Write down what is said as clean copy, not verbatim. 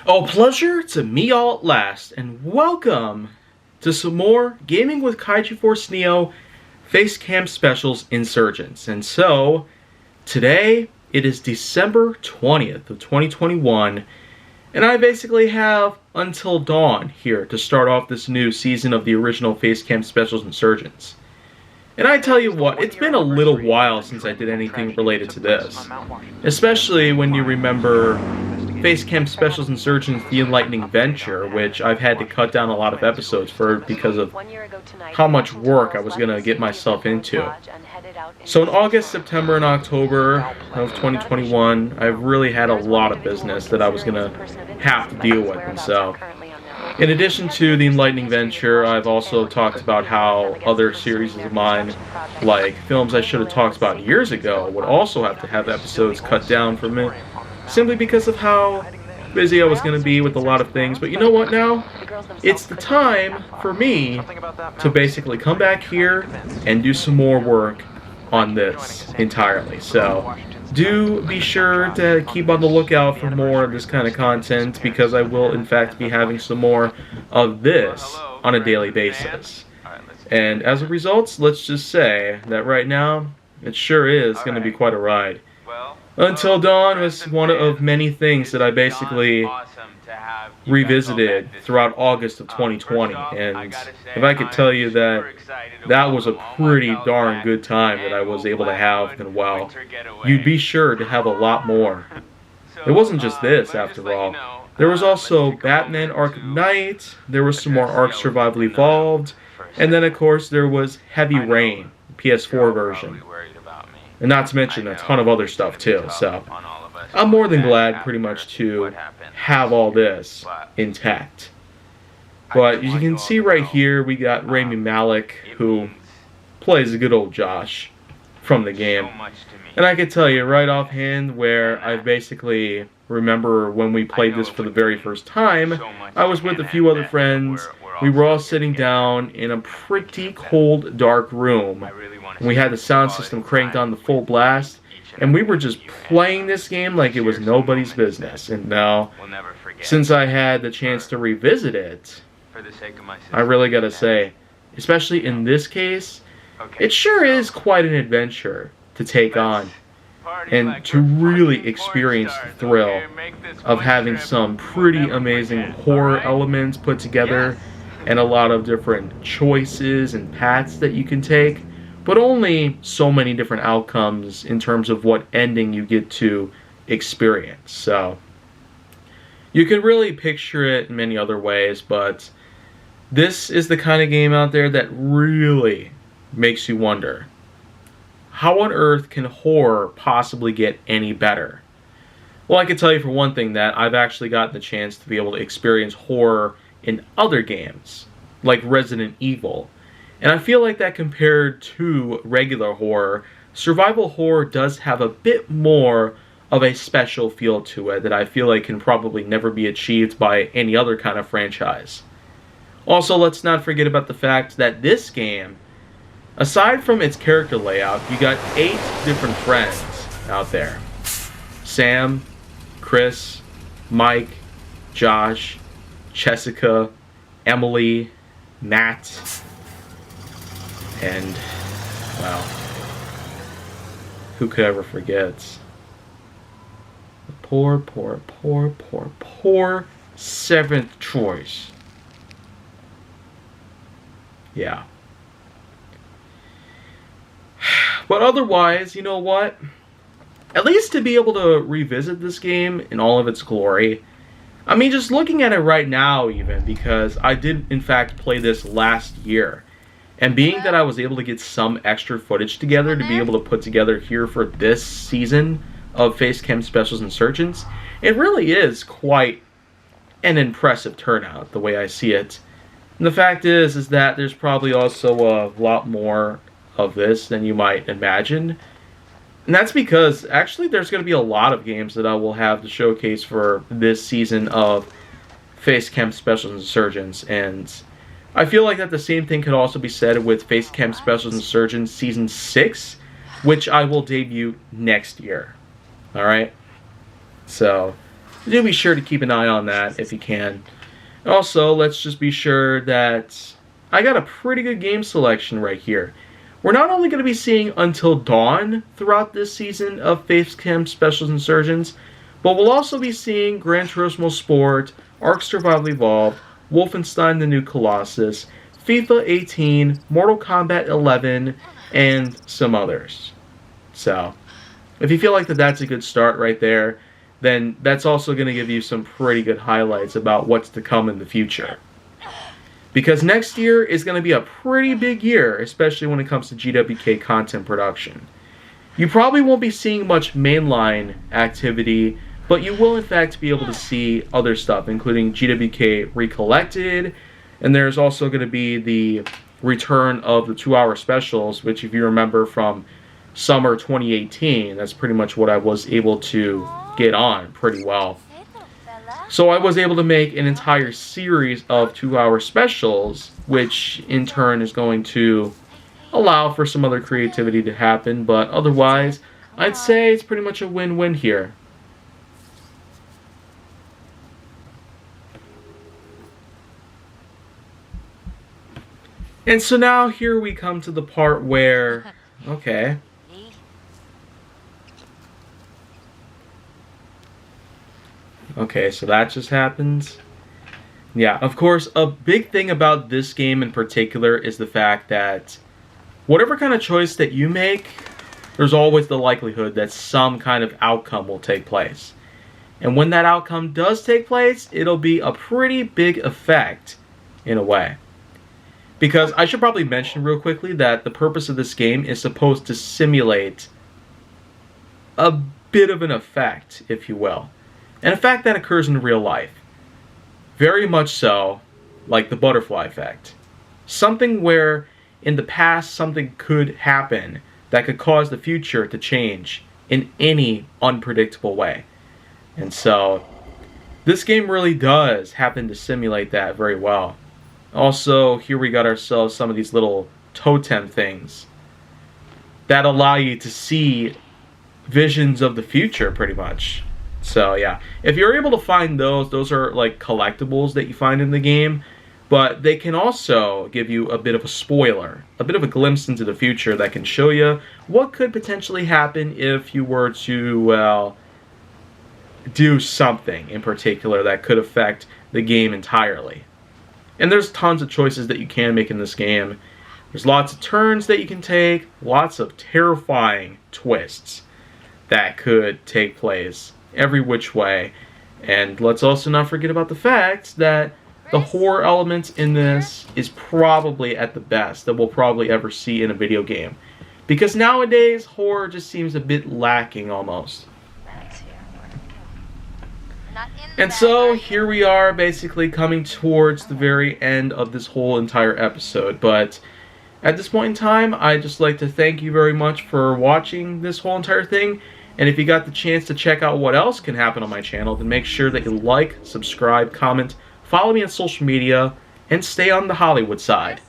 Oh, pleasure to me all at last, and welcome to some more Gaming with KaijuForceNeo Facecam Specials Insurgence. And so, today, it is December 20th of 2021, and I basically have until dawn here to start off this new season of the original Facecam Specials Insurgence. And I tell you what, it's been a little while since I did anything related to this, especially when you remember Facecam Specials Insurgence The Enlightening Venture, which I've had to cut down a lot of episodes for because of how much work I was going to get myself into. So in August, September, and October of 2021, I've really had a lot of business that I was going to have to deal with. And so, in addition to The Enlightening Venture, I've also talked about how other series of mine, like films I should have talked about years ago, would also have to have episodes cut down for me, simply because of how busy I was going to be with a lot of things. But you know what now? It's the time for me to basically come back here and do some more work on this entirely. So do be sure to keep on the lookout for more of this kind of content, because I will in fact be having some more of this on a daily basis. And as a result, let's just say that right now it sure is going to be quite a ride. Until Dawn was one of many things that I basically revisited throughout August of 2020, and if I could tell you that that was a pretty darn good time that I was able to have, then well, you'd be sure to have a lot more. It wasn't just this, after all. There was also Batman Arkham Knight, there was some more Ark Survival Evolved, and then of course there was Heavy Rain, PS4 version. And not to mention a ton of other stuff too, so I'm more than glad pretty much to have all this intact. But you can see right here we got Rami Malek, who plays a good old Josh from the game. And I can tell you right offhand where I basically remember when we played this for the very first time, I was with a few other friends. We were all sitting down in a pretty cold, dark room. We had the sound system cranked on the full blast, and we were just playing this game like it was nobody's business. And now, since I had the chance to revisit it, I really gotta say, especially in this case, it sure is quite an adventure to take on and to really experience the thrill of having some pretty amazing horror elements put together and a lot of different choices and paths that you can take, but only so many different outcomes in terms of what ending you get to experience. So you can really picture it in many other ways, but this is the kind of game out there that really makes you wonder, how on earth can horror possibly get any better? Well, I can tell you for one thing that I've actually gotten the chance to be able to experience horror in other games, like Resident Evil. And I feel like that compared to regular horror, survival horror does have a bit more of a special feel to it that I feel like can probably never be achieved by any other kind of franchise. Also, let's not forget about the fact that this game, aside from its character layout, you got 8 different friends out there. Sam, Chris, Mike, Josh, Jessica, Emily, Matt, and, well, who could ever forget? The poor 7th choice. Yeah. But otherwise, you know what? At least to be able to revisit this game in all of its glory. I mean, just looking at it right now even, because I did in fact play this last year. And being that I was able to get some extra footage together to be able to put together here for this season of Facecam Specials Insurgence, it really is quite an impressive turnout, the way I see it. And the fact is that there's probably also a lot more of this than you might imagine. And that's because actually there's going to be a lot of games that I will have to showcase for this season of Facecam Specials Insurgence, and I feel like that the same thing could also be said with Facecam Specials Insurgence Season 6, which I will debut next year. Alright? So, do be sure to keep an eye on that if you can. Also, let's just be sure that I got a pretty good game selection right here. We're not only going to be seeing Until Dawn throughout this season of Facecam Specials Insurgents, but we'll also be seeing Gran Turismo Sport, Ark Survival Evolved, Wolfenstein the New Colossus, FIFA 18, Mortal Kombat 11, and some others. So, if you feel like that's a good start right there, then that's also going to give you some pretty good highlights about what's to come in the future. Because next year is going to be a pretty big year, especially when it comes to GWK content production. You probably won't be seeing much mainline activity, but you will in fact be able to see other stuff, including GWK Recollected, and there's also going to be the return of the 2-hour specials, which if you remember from summer 2018, that's pretty much what I was able to get on pretty well. So I was able to make an entire series of 2-hour specials, which in turn is going to allow for some other creativity to happen, but otherwise, I'd say it's pretty much a win-win here. And so now here we come to the part where, okay. Okay, so that just happens. Yeah, of course, a big thing about this game in particular is the fact that whatever kind of choice that you make, there's always the likelihood that some kind of outcome will take place. And when that outcome does take place, it'll be a pretty big effect in a way. Because I should probably mention real quickly that the purpose of this game is supposed to simulate a bit of an effect, if you will. An effect that occurs in real life. Very much so, like the butterfly effect. Something where in the past something could happen that could cause the future to change in any unpredictable way. And so, this game really does happen to simulate that very well. Also, here we got ourselves some of these little totem things that allow you to see visions of the future, pretty much. So, yeah. If you're able to find those are like collectibles that you find in the game, but they can also give you a bit of a spoiler, a bit of a glimpse into the future that can show you what could potentially happen if you were to, well, do something in particular that could affect the game entirely. And there's tons of choices that you can make in this game. There's lots of turns that you can take, lots of terrifying twists that could take place every which way. And let's also not forget about the fact that the horror element in this is probably at the best that we'll probably ever see in a video game. Because nowadays, horror just seems a bit lacking almost. And so, here we are basically coming towards the very end of this whole entire episode. But at this point in time, I'd just like to thank you very much for watching this whole entire thing. And if you got the chance to check out what else can happen on my channel, then make sure that you like, subscribe, comment, follow me on social media, and stay on the Hollywood side.